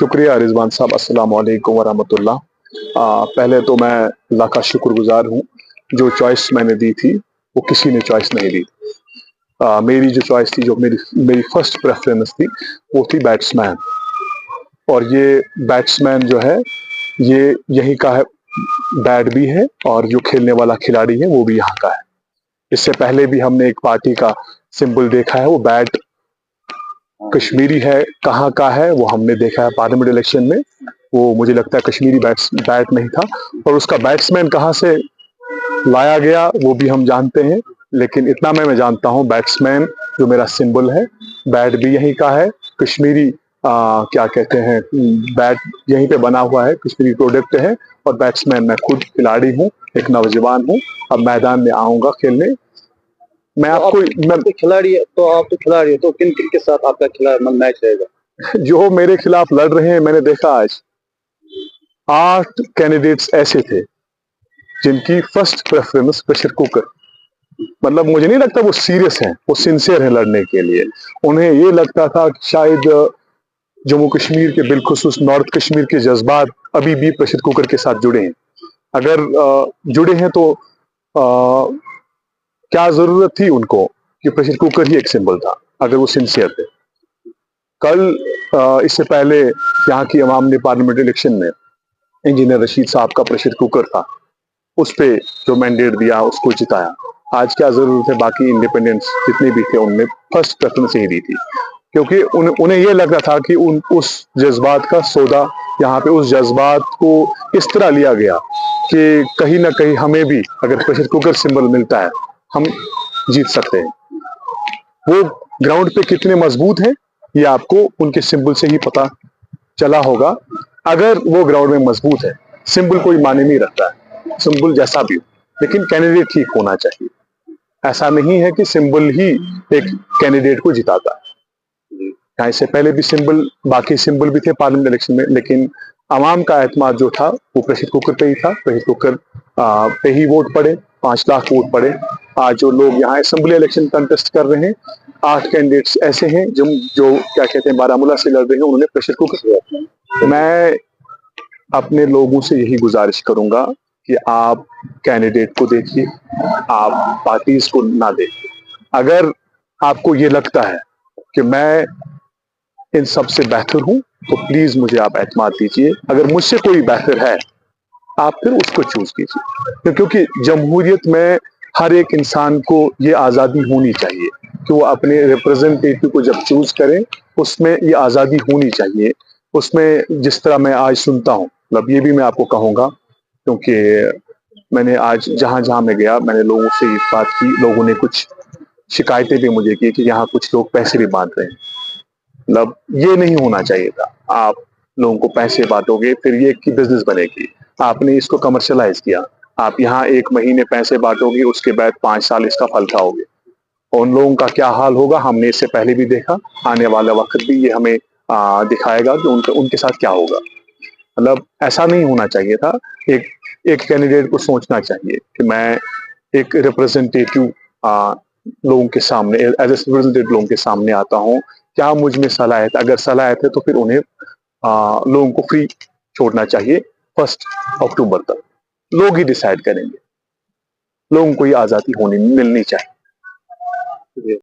शुक्रिया रिजवान साहब, अस्सलाम वालेकुम वरहमतुल्लाह। पहले तो मैं अल्लाह का शुक्रगुजार हूँ, जो चॉइस मैंने दी थी वो किसी ने चॉइस नहीं दी। मेरी जो चॉइस थी, जो मेरी मेरी फर्स्ट प्रेफरेंस थी, वो थी बैट्समैन। और ये बैट्समैन जो है, ये यहीं का है, बैट भी है, और जो खेलने वाला खिलाड़ी है वो भी यहाँ का है। इससे पहले भी हमने एक पार्टी का सिंबल देखा है, वो बैट कश्मीरी है। कहाँ का है वो हमने देखा है पार्लियामेंट इलेक्शन में। वो मुझे लगता है कश्मीरी बैट नहीं था, और उसका बैट्समैन कहाँ से लाया गया वो भी हम जानते हैं। लेकिन इतना मैं जानता हूँ, बैट्समैन जो मेरा सिंबल है, बैट भी यहीं का है, कश्मीरी क्या कहते हैं, बैट यहीं पे बना हुआ है, कश्मीरी प्रोडक्ट है। और बैट्समैन मैं खुद खिलाड़ी हूँ, एक नौजवान हूँ। अब मैदान में आऊंगा खेलने। मैं तो आपको आप तो खिलाड़ी हो, तो किन किन के साथ आपका मैच रहेगा? जो मेरे खिलाफ लड़ रहे हैं, मैंने देखा आज 8 कैंडिडेट्स ऐसे थे जिनकी फर्स्ट प्रेफरेंस प्रेशर कुकर। मतलब मुझे नहीं लगता वो सीरियस हैं, वो सिंसियर हैं लड़ने के लिए। उन्हें ये लगता था कि शायद जम्मू कश्मीर के, बिलखुसूस नॉर्थ कश्मीर के जज्बात अभी भी प्रेशर कुकर के साथ जुड़े हैं। अगर जुड़े हैं तो क्या जरूरत थी उनको कि प्रेशर कुकर ही एक सिंबल था, अगर वो सिंसियर थे। कल इससे पहले यहाँ की अवाम ने पार्लियामेंट इलेक्शन में इंजीनियर रशीद साहब का प्रेशर कुकर था, उस पे जो मैंडेट दिया उसको जिताया। आज क्या जरूरत है, बाकी इंडिपेंडेंट्स जितने भी थे उनने फर्स्ट प्रेफरेंस ही दी थी, क्योंकि उन्हें यह लग रहा था कि उस जज्बात का सौदा, यहाँ पे उस जज्बात को इस तरह लिया गया कि कहीं ना कहीं हमें भी अगर प्रेशर कुकर सिंबल मिलता है, हम जीत सकते हैं। वो ग्राउंड पे कितने मजबूत हैं, ये आपको उनके सिंबल से ही पता चला होगा। अगर वो ग्राउंड में मजबूत है, सिंबल कोई माने नहीं रखता है, सिंबल जैसा भी हो, लेकिन कैंडिडेट ठीक होना चाहिए। ऐसा नहीं है कि सिंबल ही एक कैंडिडेट को जिताता है। यहाँ इससे पहले भी सिंबल, बाकी सिंबल भी थे पार्लियामेंट इलेक्शन में, लेकिन आवाम का एतमाद जो था वो प्रेशर कुकर पे ही था। प्रेशर कुकर पे ही वोट पड़े, 5 लाख वोट पड़े। आज जो लोग यहाँ असेंबली इलेक्शन कंटेस्ट कर रहे हैं, 8 कैंडिडेट्स ऐसे हैं जो क्या कहते हैं, बारामूला से लड़ रहे हैं, उन्होंने प्रेशर कुकर। तो मैं अपने लोगों से यही गुजारिश करूंगा कि आप कैंडिडेट को देखिए, आप पार्टीज को ना देखिए। अगर आपको ये लगता है कि मैं इन सब से बेहतर हूं, तो प्लीज मुझे आप एतमाद दीजिए। अगर मुझसे कोई बेहतर है, आप फिर उसको चूज कीजिए, क्योंकि जमहूरियत में हर एक इंसान को ये आज़ादी होनी चाहिए कि वो अपने रिप्रेजेंटेटिव को जब चूज करें, उसमें ये आज़ादी होनी चाहिए। उसमें जिस तरह मैं आज सुनता हूँ, मतलब ये भी मैं आपको कहूँगा, क्योंकि मैंने आज जहाँ जहाँ मैं गया, मैंने लोगों से एक बात की, लोगों ने कुछ शिकायतें भी मुझे की कि यहाँ कुछ लोग पैसे भी बांट रहे हैं। मतलब ये नहीं होना चाहिए था। आप लोगों को पैसे बांटोगे, फिर ये की बिजनेस बनेगी। आपने इसको कमर्शलाइज किया। आप यहाँ 1 महीने पैसे बांटोगे, उसके बाद 5 साल इसका फल खाओगे। उन लोगों का क्या हाल होगा, हमने इससे पहले भी देखा, आने वाला वक्त भी ये हमें दिखाएगा कि उनके साथ क्या होगा। मतलब ऐसा नहीं होना चाहिए था। एक एक कैंडिडेट को सोचना चाहिए कि मैं एक रिप्रेजेंटेटिव लोगों के सामने, एज ए रिप्रेजेंटेटिव लोगों के सामने आता हूँ, क्या मुझ में सलाहियत, अगर सलाहियत है तो फिर उन्हें लोगों को फ्री छोड़ना चाहिए। 1 अक्टूबर तक लोग ही डिसाइड करेंगे। लोगों को ये आज़ादी होनी मिलनी चाहिए।